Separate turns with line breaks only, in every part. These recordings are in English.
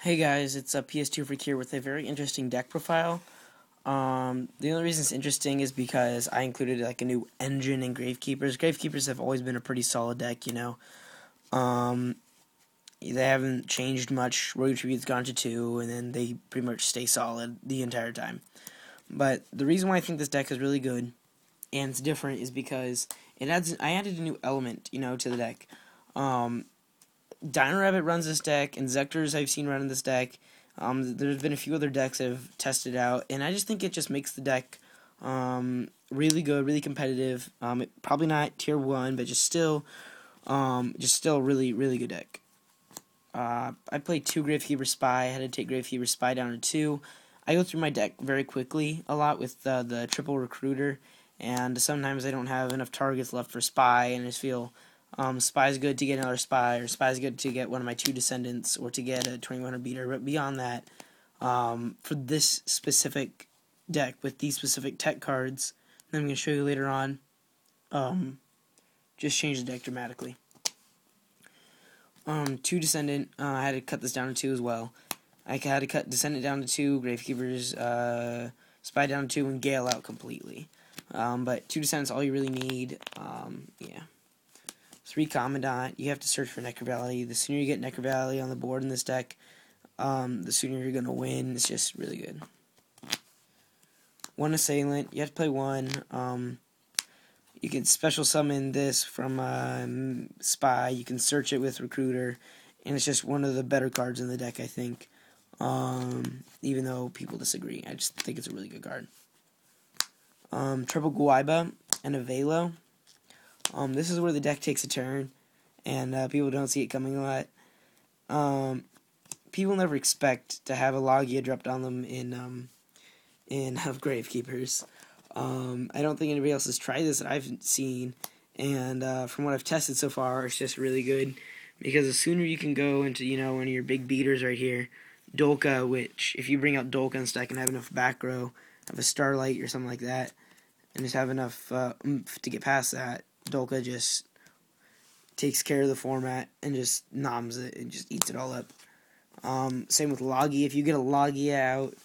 Hey guys, it's PS2 Freak here with a very interesting deck profile. The only reason it's interesting is because I included like a new engine in Grave Keepers. Grave Keepers have always been a pretty solid deck, you know. Um, they haven't changed much. Royal Tribute's gone to 2, and then they pretty much stay solid the entire time. But the reason why I think this deck is really good and it's different is because I added a new element, to the deck. Dino Rabbit runs this deck, and Zectors I've seen running this deck. There's been a few other decks I've tested out, and I just think it just makes the deck really good, really competitive. Probably not tier 1, but just still a really, really good deck. I played 2 Gravekeeper Spy. I had to take Gravekeeper Spy down to 2. I go through my deck very quickly a lot with the triple recruiter, and sometimes I don't have enough targets left for Spy, and I just feel Spy's good to get another Spy, or Spy's good to get one of my 2 Descendants, or to get a 2100 beater. But beyond that, for this specific deck with these specific tech cards that I'm going to show you later on, just change the deck dramatically. 2 Descendant, I had to cut this down to 2 as well. I had to cut Descendant down to 2, Gravekeepers, Spy down to 2, and Gale out completely. But 2 Descendants all you really need. 3 Commandant, you have to search for Necro Valley. The sooner you get Necro Valley on the board in this deck, the sooner you're going to win. It's just really good. 1 Assailant, you have to play 1. You can special summon this from Spy. You can search it with Recruiter, and it's just one of the better cards in the deck, I think. Even though people disagree, I just think it's a really good card. Triple Guaiba and a Velo. This is where the deck takes a turn, and people don't see it coming a lot. People never expect to have a Logia dropped on them in Grave Keepers. I don't think anybody else has tried this that I've seen, and from what I've tested so far, it's just really good, because the sooner you can go into, one of your big beaters right here, Dolka, which, if you bring out Dolka in stack and have enough back row, have a Starlight or something like that, and just have enough oomph to get past that, Dolka just takes care of the format and just noms it and just eats it all up. Same with Logia. If you get a Logia out,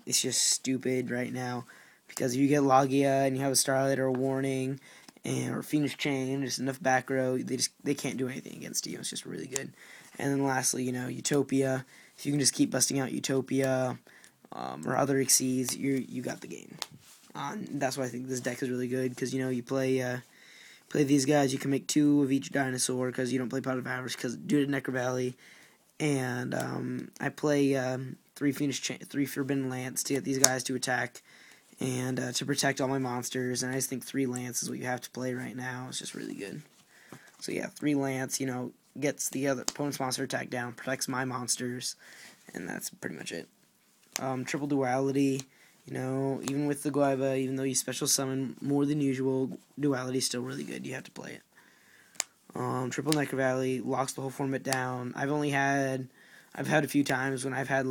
it's just stupid right now, because if you get Logia and you have a Starlight or a Warning or Phoenix Chain, just enough back row, they can't do anything against you. It's just really good. And then lastly, Utopia. If you can just keep busting out Utopia or other Xyz, you got the game. That's why I think this deck is really good, because you play these guys, you can make 2 of each dinosaur, because you don't play Pot of Avarice due to Necro Valley. And I play 3 3 Forbidden Lance to get these guys to attack and to protect all my monsters. And I just think 3 Lance is what you have to play right now. It's just really good. So yeah, 3 Lance, gets the other opponent's monster attack down, protects my monsters, and that's pretty much it. Triple Duality, even with the Guaiba, even though you special summon more than usual, Duality is still really good. You have to play it. Triple Necro Valley locks the whole format down. I've had a few times when I've had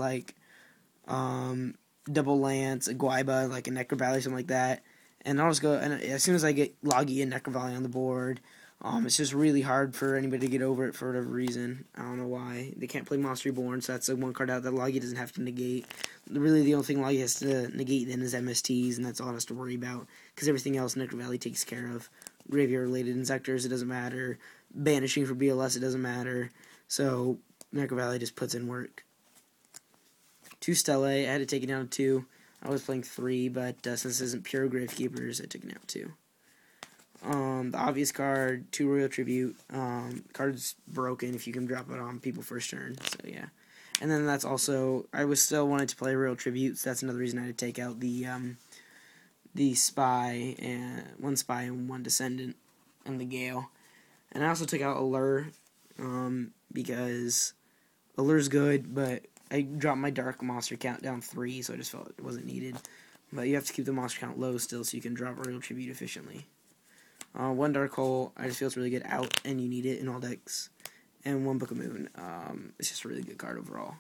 double Lance, a Guaiba, like a Necro Valley, something like that, and I'll just go, and as soon as I get Logia and Necro Valley on the board, it's just really hard for anybody to get over it for whatever reason. I don't know why. They can't play Monster Reborn, so that's the one card out that Logia doesn't have to negate. Really, the only thing Logia has to negate then is MSTs, and that's all it has to worry about, because everything else Necro Valley takes care of. Graveyard-related Insectors, it doesn't matter. Banishing for BLS, it doesn't matter. So, Necro Valley just puts in work. 2 Stellae, I had to take it down to 2. I was playing 3, but since this isn't pure Grave Keepers, I took it down to 2. The obvious card, 2 Royal Tribute. Card's broken if you can drop it on people first turn, so yeah. And then that's also, I was still wanted to play Royal Tribute, so that's another reason I had to take out the Spy, and 1 Spy and 1 Descendant, and the Gale. And I also took out Allure, because Allure's good, but I dropped my Dark Monster count down 3, so I just felt it wasn't needed. But you have to keep the monster count low still, so you can drop Royal Tribute efficiently. 1 Dark Hole, I just feel it's really good out, and you need it in all decks. And 1 Book of Moon, it's just a really good card overall.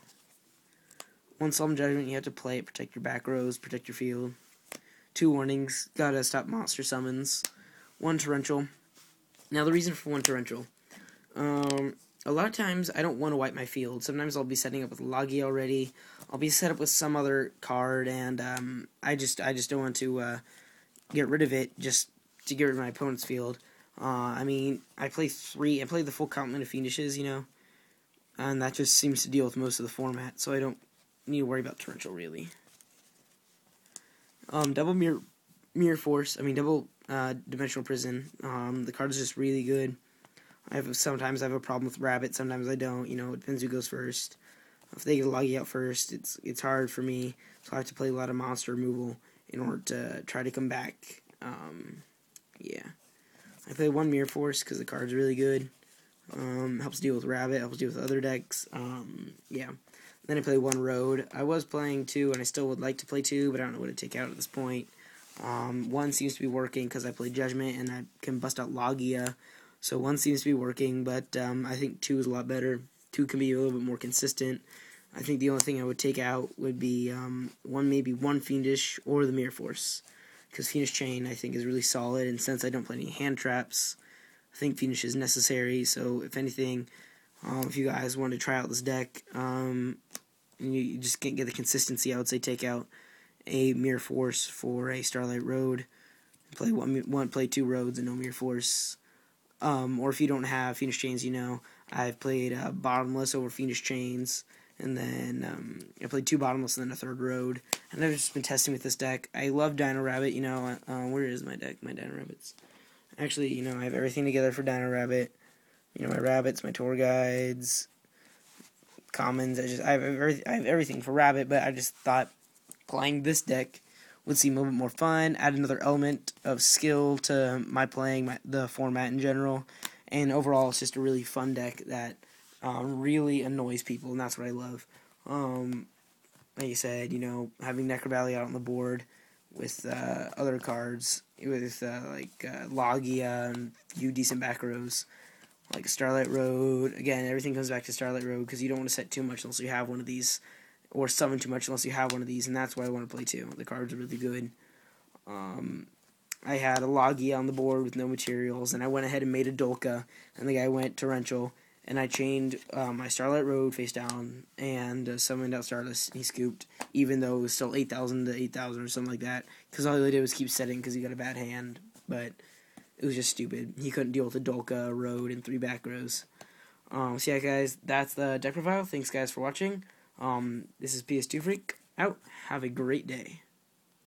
1 Solemn Judgment, you have to play it, protect your back rows, protect your field. 2 Warnings, gotta stop monster summons. 1 Torrential. Now the reason for 1 Torrential, a lot of times I don't want to wipe my field. Sometimes I'll be setting up with Loggy already. I'll be set up with some other card, and I just don't want to get rid of it just to get rid of my opponent's field. I mean, I play the full complement of Fiendishes, and that just seems to deal with most of the format, so I don't need to worry about Torrential, really. Double Mirror Force, double Dimensional Prison. The card is just really good. Sometimes I have a problem with Rabbit, sometimes I don't. It depends who goes first. If they get Loggy out first, it's hard for me, so I have to play a lot of monster removal in order to try to come back. Yeah. I play one Mirror Force because the card's really good. Helps deal with Rabbit, helps deal with other decks. Yeah. Then I play one Road. I was playing two, and I still would like to play two, but I don't know what to take out at this point. One seems to be working because I play Judgment, and I can bust out Logia. So one seems to be working, but I think two is a lot better. Two can be a little bit more consistent. I think the only thing I would take out would be maybe one Fiendish or the Mirror Force. Because Fiendish Chain, I think, is really solid, and since I don't play any hand traps, I think Fiendish is necessary. So if anything, if you guys want to try out this deck, and you just can't get the consistency, I would say take out a Mirror Force for a Starlight Road. Play two Roads and no Mirror Force. Or if you don't have Fiendish Chains, I've played Bottomless over Fiendish Chains, and then I played two Bottomless and then a third Road, and I've just been testing with this deck. I love Dino Rabbit, where is my deck, my Dino Rabbits? Actually, I have everything together for Dino Rabbit, my Rabbits, my Tour Guides, Commons, I have everything for Rabbit, but I just thought playing this deck would seem a little bit more fun, add another element of skill to my playing, the format in general, and overall it's just a really fun deck that really annoys people, and that's what I love. Like I said, having Necro Valley out on the board with other cards, with Logia and a few decent back rows, like Starlight Road. Again, everything comes back to Starlight Road, because you don't want to set too much unless you have one of these, or summon too much unless you have one of these, and that's why I want to play too. The cards are really good. I had a Logia on the board with no materials, and I went ahead and made a Dolka, and the guy went Torrential, and I chained my Starlight Road face down, and summoned out Starless, and he scooped, even though it was still 8,000 to 8,000 or something like that, because all he did was keep setting because he got a bad hand, but it was just stupid. He couldn't deal with a Dolka, Road, and 3 back rows. So yeah, guys, that's the deck profile. Thanks, guys, for watching. This is PS2 Freak, out. Have a great day.